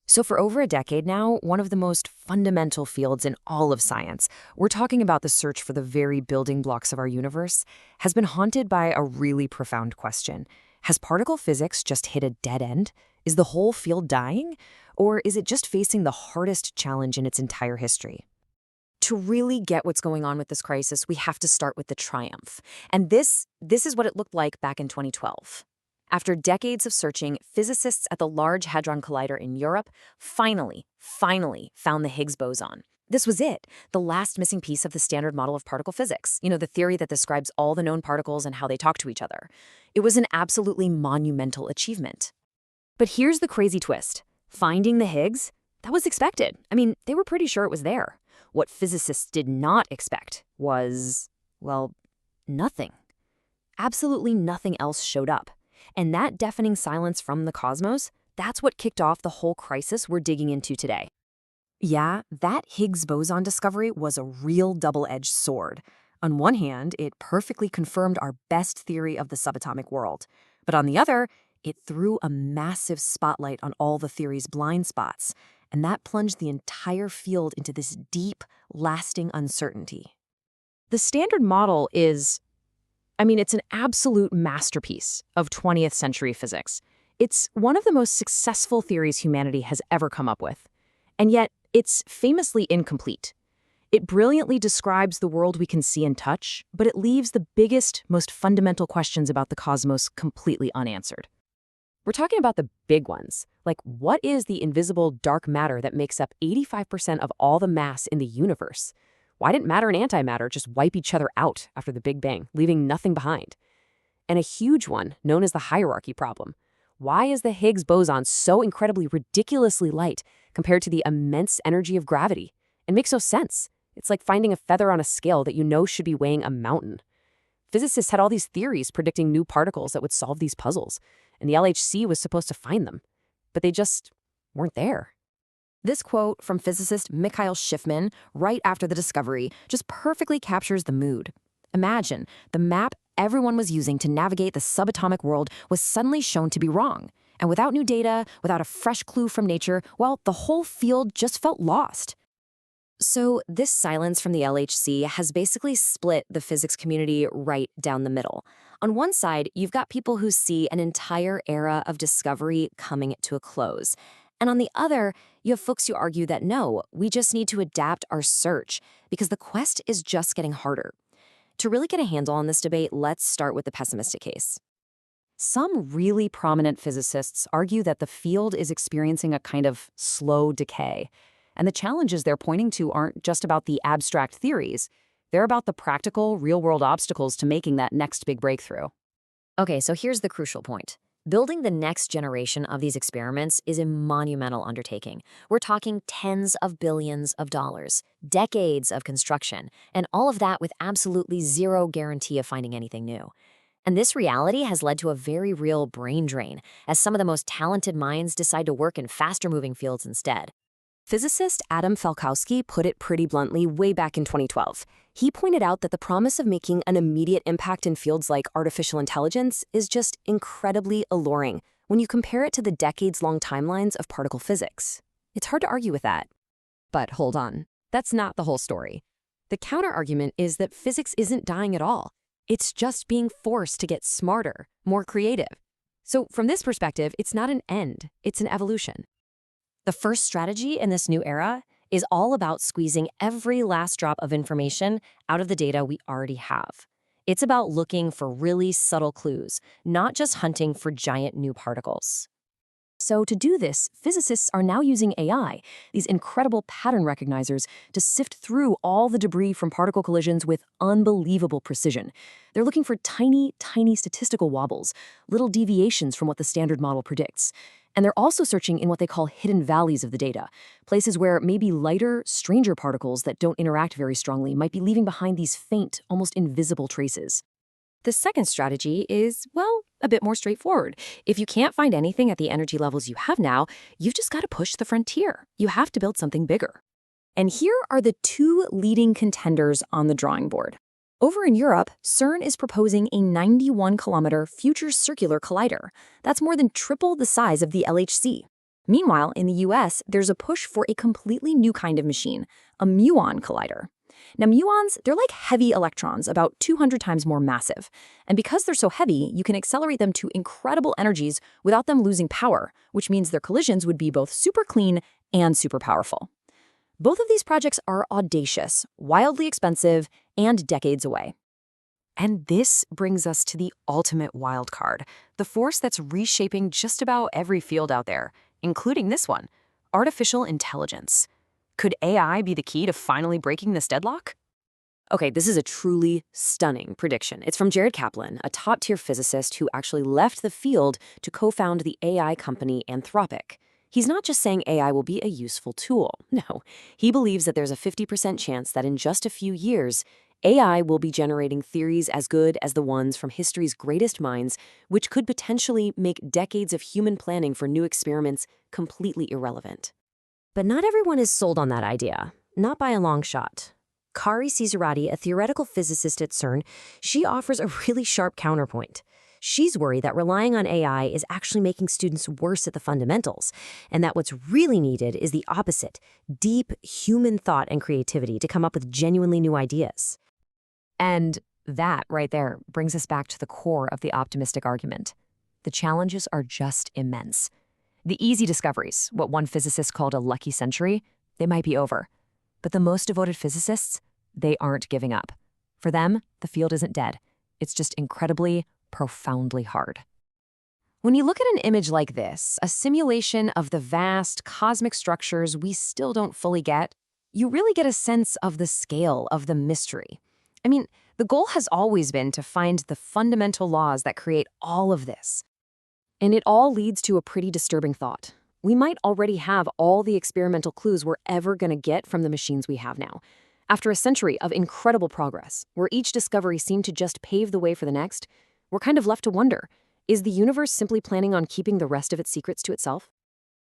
So for over a decade now, one of the most fundamental fields in all of science, we're talking about the search for the very building blocks of our universe, has been haunted by a really profound question. Has particle physics just hit a dead end? Is the whole field dying? Or is it just facing the hardest challenge in its entire history? To really get what's going on with this crisis, we have to start with the triumph. And this is what it looked like back in 2012. After decades of searching, physicists at the Large Hadron Collider in Europe finally found the Higgs boson. This was it, the last missing piece of the standard model of particle physics, the theory that describes all the known particles and how they talk to each other. It was an absolutely monumental achievement. But here's the crazy twist. Finding the Higgs? That was expected. They were pretty sure it was there. What physicists did not expect was, well, nothing. Absolutely nothing else showed up. And that deafening silence from the cosmos, that's what kicked off the whole crisis we're digging into today. Yeah, that Higgs boson discovery was a real double-edged sword. On one hand, it perfectly confirmed our best theory of the subatomic world. But on the other, it threw a massive spotlight on all the theory's blind spots. And that plunged the entire field into this deep, lasting uncertainty. The standard model is, it's an absolute masterpiece of 20th century physics. It's one of the most successful theories humanity has ever come up with. And yet, it's famously incomplete. It brilliantly describes the world we can see and touch, but it leaves the biggest, most fundamental questions about the cosmos completely unanswered. We're talking about the big ones, like what is the invisible dark matter that makes up 85% of all the mass in the universe? Why didn't matter and antimatter just wipe each other out after the Big Bang, leaving nothing behind? And a huge one, known as the hierarchy problem. Why is the Higgs boson so incredibly ridiculously light compared to the immense energy of gravity? It makes no sense. It's like finding a feather on a scale that should be weighing a mountain. Physicists had all these theories predicting new particles that would solve these puzzles, and the LHC was supposed to find them. But they just weren't there. This quote from physicist Mikhail Shifman right after the discovery just perfectly captures the mood. Imagine the map everyone was using to navigate the subatomic world was suddenly shown to be wrong. And without new data, without a fresh clue from nature, well, the whole field just felt lost. So this silence from the LHC has basically split the physics community right down the middle. On one side, you've got people who see an entire era of discovery coming to a close. And on the other, you have folks who argue that no, we just need to adapt our search because the quest is just getting harder. To really get a handle on this debate, let's start with the pessimistic case. Some really prominent physicists argue that the field is experiencing a kind of slow decay. And the challenges they're pointing to aren't just about the abstract theories. They're about the practical, real-world obstacles to making that next big breakthrough. Okay, so here's the crucial point. Building the next generation of these experiments is a monumental undertaking. We're talking tens of billions of dollars, decades of construction, and all of that with absolutely zero guarantee of finding anything new. And this reality has led to a very real brain drain, as some of the most talented minds decide to work in faster-moving fields instead. Physicist Adam Falkowski put it pretty bluntly way back in 2012. He pointed out that the promise of making an immediate impact in fields like artificial intelligence is just incredibly alluring when you compare it to the decades-long timelines of particle physics. It's hard to argue with that. But hold on, that's not the whole story. The counter-argument is that physics isn't dying at all. It's just being forced to get smarter, more creative. So from this perspective, it's not an end, it's an evolution. The first strategy in this new era is all about squeezing every last drop of information out of the data we already have. It's about looking for really subtle clues, not just hunting for giant new particles. So to do this, physicists are now using AI, these incredible pattern recognizers, to sift through all the debris from particle collisions with unbelievable precision. They're looking for tiny statistical wobbles, little deviations from what the standard model predicts. And they're also searching in what they call hidden valleys of the data, places where maybe lighter, stranger particles that don't interact very strongly might be leaving behind these faint, almost invisible traces. The second strategy is, well, a bit more straightforward. If you can't find anything at the energy levels you have now, you've just got to push the frontier. You have to build something bigger. And here are the two leading contenders on the drawing board. Over in Europe, CERN is proposing a 91-kilometer future circular collider. That's more than triple the size of the LHC. Meanwhile, in the US, there's a push for a completely new kind of machine, a muon collider. Now, muons, they're like heavy electrons, about 200 times more massive. And because they're so heavy, you can accelerate them to incredible energies without them losing power, which means their collisions would be both super clean and super powerful. Both of these projects are audacious, wildly expensive, and decades away. And this brings us to the ultimate wild card, the force that's reshaping just about every field out there, including this one, artificial intelligence. Could AI be the key to finally breaking this deadlock? Okay, this is a truly stunning prediction. It's from Jared Kaplan, a top-tier physicist who actually left the field to co-found the AI company Anthropic. He's not just saying AI will be a useful tool. No, he believes that there's a 50% chance that in just a few years, AI will be generating theories as good as the ones from history's greatest minds, which could potentially make decades of human planning for new experiments completely irrelevant. But not everyone is sold on that idea, not by a long shot. Kari Cesarati, a theoretical physicist at CERN, she offers a really sharp counterpoint. She's worried that relying on AI is actually making students worse at the fundamentals, and that what's really needed is the opposite, deep human thought and creativity to come up with genuinely new ideas. And that right there brings us back to the core of the optimistic argument. The challenges are just immense. The easy discoveries, what one physicist called a lucky century, they might be over. But the most devoted physicists, they aren't giving up. For them, the field isn't dead. It's just incredibly, profoundly hard. When you look at an image like this, a simulation of the vast cosmic structures we still don't fully get, you really get a sense of the scale of the mystery. I mean, the goal has always been to find the fundamental laws that create all of this. And it all leads to a pretty disturbing thought. We might already have all the experimental clues we're ever going to get from the machines we have now. After a century of incredible progress, where each discovery seemed to just pave the way for the next, we're kind of left to wonder, is the universe simply planning on keeping the rest of its secrets to itself?